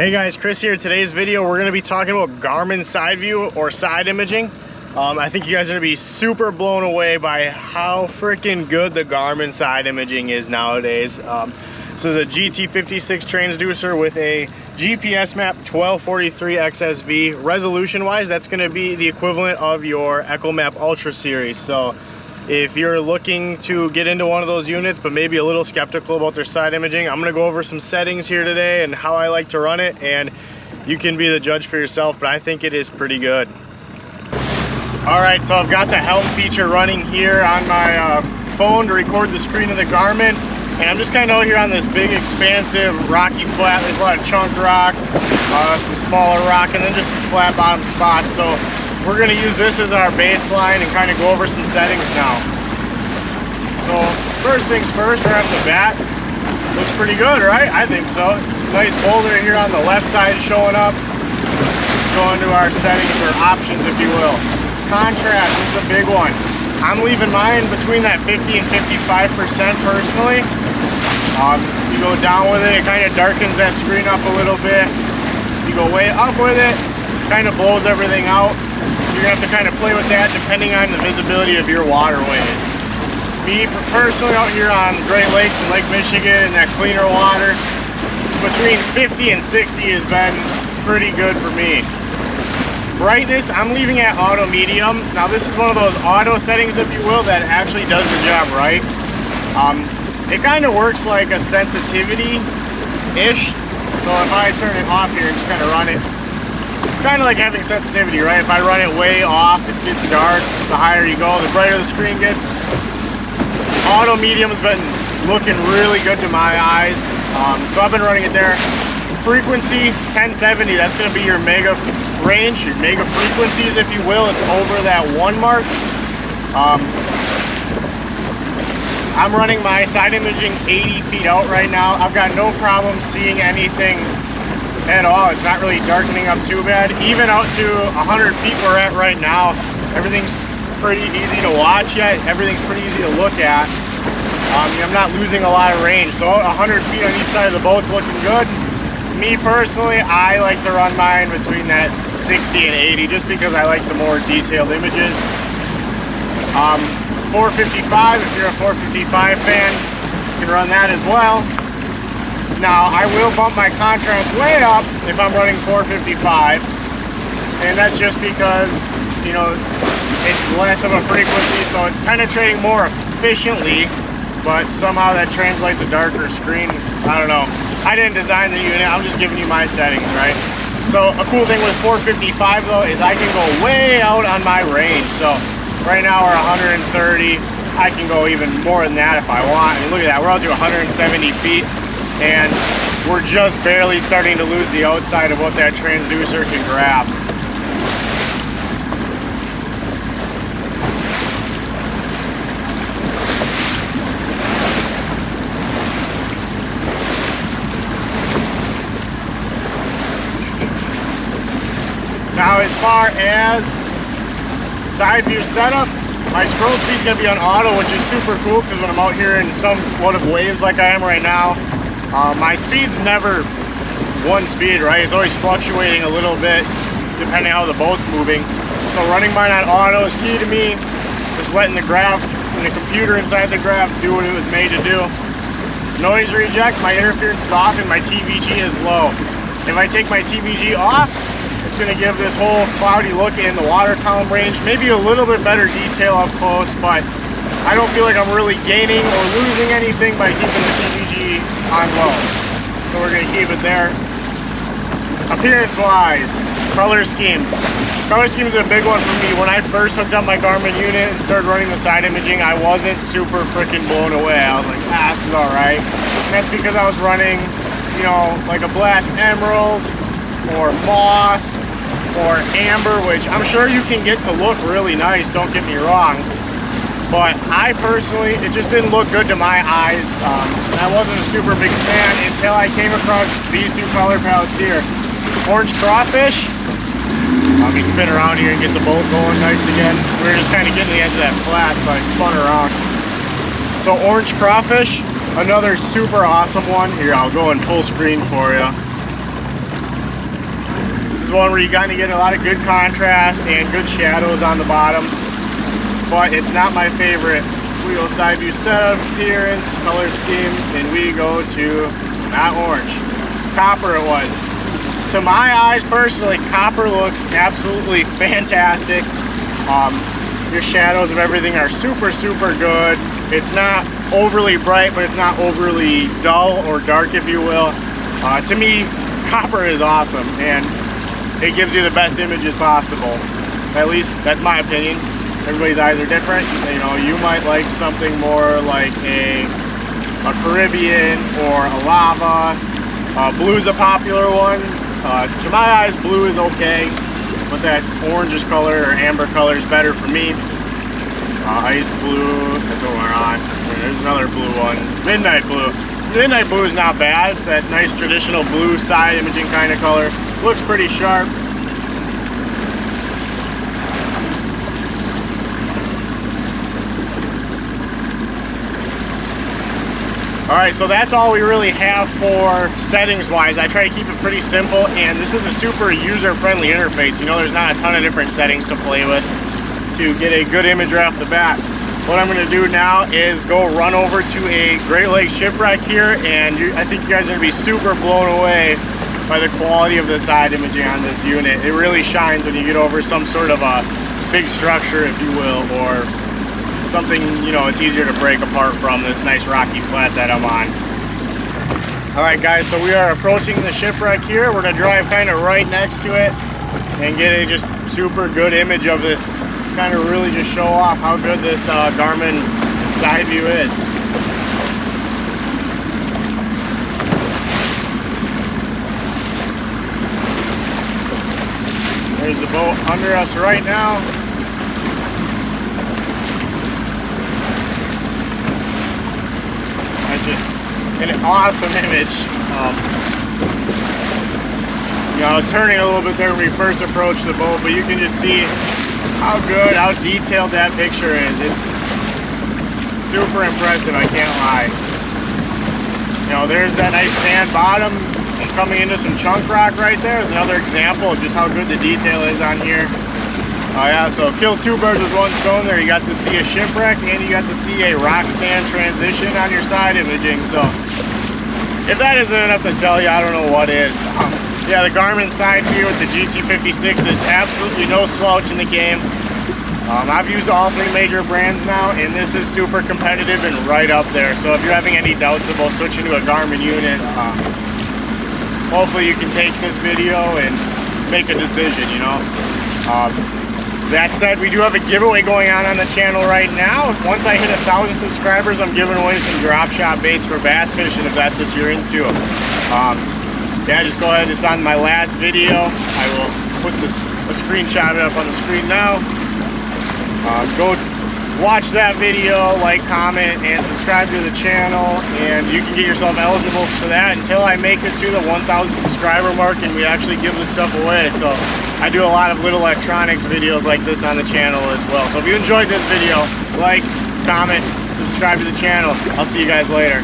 Hey guys, Chris here. Today's video we're going to be talking about Garmin SideVu or side imaging. I think you guys are going to be super blown away by how freaking good the Garmin side imaging is nowadays. This is a GT56 transducer with a GPS map 1243 XSV. Resolution wise, that's going to be the equivalent of your EchoMap Ultra series. So if you're looking to get into one of those units but maybe a little skeptical about their side imaging, I'm going to go over some settings here today and how I like to run it, and you can be the judge for yourself, but I think it is pretty good. Alright, so I've got the helm feature running here on my phone to record the screen of the Garmin, and I'm just kind of out here on this big expansive rocky flat. There's a lot of chunk rock, some smaller rock, and then just some flat bottom spots. So we're going to use this as our baseline and kind of go over some settings now. So first things first, right off the bat, looks pretty good, right? I think so. Nice boulder here on the left side showing up. Go into our settings or options, if you will. Contrast, this is a big one. I'm leaving mine between that 50 and 55% personally. You go down with it, it kind of darkens that screen up a little bit. You go way up with it, kind of blows everything out. You're gonna have to kind of play with that depending on the visibility of your waterways. Me personally out here on Great Lakes and Lake Michigan and that cleaner water, between 50 and 60 has been pretty good for me. Brightness, I'm leaving at auto medium. Now this is one of those auto settings, if you will, that actually does the job right. It kind of works like a sensitivity-ish. So if I turn it off here and just kind of run it, it's kind of like having sensitivity, right? If I run it way off, it gets dark. The higher you go, the brighter the screen gets. Auto medium has been looking really good to my eyes. So I've been running it there. Frequency, 1070, that's going to be your mega range, your mega frequencies, if you will. It's over that 1 mark. I'm running my side imaging 80 feet out right now. I've got no problem seeing anything at all. It's not really darkening up too bad. Even out to 100 feet we're at right now, everything's pretty easy to watch yet. Everything's pretty easy to look at. I'm not losing a lot of range. So 100 feet on each side of the boat's looking good. Me personally, I like to run mine between that 60 and 80 just because I like the more detailed images. 455, if you're a 455 fan, you can run that as well. Now, I will bump my contrast way up if I'm running 455, and that's just because, you know, it's less of a frequency, so it's penetrating more efficiently, but somehow that translates a darker screen. I don't know. I didn't design the unit, I'm just giving you my settings, right? So a cool thing with 455 though is I can go way out on my range. So right now we're 130. I can go even more than that if I want. I mean, look at that, we're out to 170 feet, and we're just barely starting to lose the outside of what that transducer can grab. Now, as far as side view setup, my scroll speed is going to be on auto, which is super cool because when I'm out here in somewhat of waves like I am right now, my speed's never one speed, right? It's always fluctuating a little bit depending on how the boat's moving. So running mine on auto is key to me. Just letting the graph and the computer inside the graph do what it was made to do. Noise reject, my interference is off and my TVG is low. If I take my TVG off, it's going to give this whole cloudy look in the water column range, maybe a little bit better detail up close, but I don't feel like I'm really gaining or losing anything by keeping the TVG on low. So we're going to keep it there. Appearance wise, color schemes. Color schemes is a big one for me. When I first hooked up my Garmin unit and started running the side imaging, I wasn't super freaking blown away. I was like, this is alright. And that's because I was running, you know, like a black emerald, or moss, or amber, which I'm sure you can get to look really nice, don't get me wrong, but I personally, it just didn't look good to my eyes. I wasn't a super big fan until I came across these two color palettes here. Orange crawfish, let me spin around here and get the boat going nice again. We were just kind of getting the edge of that flat, so I spun around. So orange crawfish, another super awesome one. Here, I'll go in full screen for you. one where you kind of get a lot of good contrast and good shadows on the bottom, but it's not my favorite. We go SideVu setup, appearance, color scheme, and we go to not orange, copper it was. To my eyes personally, copper looks absolutely fantastic. Your shadows of everything are super good. It's not overly bright, but it's not overly dull or dark, if you will. To me, copper is awesome, and it gives you the best images possible. At least that's my opinion. Everybody's eyes are different. You know, you might like something more like a Caribbean or a lava. Blue's a popular one. To my eyes, blue is okay, but that orangish color or amber color is better for me. Ice blue, that's what we're on. And there's another blue one, midnight blue. Midnight blue is not bad. It's that nice traditional blue side imaging kind of color. Looks pretty sharp. Alright, so that's all we really have for settings wise. I try to keep it pretty simple, and this is a super user friendly interface. You know, there's not a ton of different settings to play with to get a good image right off the bat. What I'm going to do now is go run over to a Great Lakes shipwreck here, and I think you guys are going to be super blown away by the quality of the side imaging on this unit. It really shines when you get over some sort of a big structure, if you will, or something, you know, it's easier to break apart from this nice rocky flat that I'm on. Alright guys, so we are approaching the shipwreck here. We're going to drive kind of right next to it and get a just super good image of this. Kind of really just show off how good this Garmin SideVu is. There's the boat under us right now. Just an awesome image. You know, I was turning a little bit there when we first approached the boat, but you can just see how good, how detailed that picture is. It's super impressive, I can't lie. You know, there's that nice sand bottom coming into some chunk rock right there. Is another example of just how good the detail is on here. Oh yeah, so kill two birds with one stone there. You got to see a shipwreck and you got to see a rock sand transition on your side imaging. So if that isn't enough to sell you, I don't know what is. Yeah, the Garmin SideVu with the GT56 is absolutely no slouch in the game. I've used all three major brands now, and this is super competitive and right up there. So if you're having any doubts about switching to a Garmin unit, hopefully you can take this video and make a decision, you know. That said, we do have a giveaway going on the channel right now. Once I hit 1,000 subscribers, I'm giving away some drop shot baits for bass fishing if that's what you're into. Yeah, just go ahead. It's on my last video. I will put a screenshot up on the screen now. Go watch that video, like, comment, and subscribe to the channel, and you can get yourself eligible for that until I make it to the 1,000 subscriber mark and we actually give this stuff away. So I do a lot of little electronics videos like this on the channel as well. So if you enjoyed this video, like, comment, subscribe to the channel. I'll see you guys later.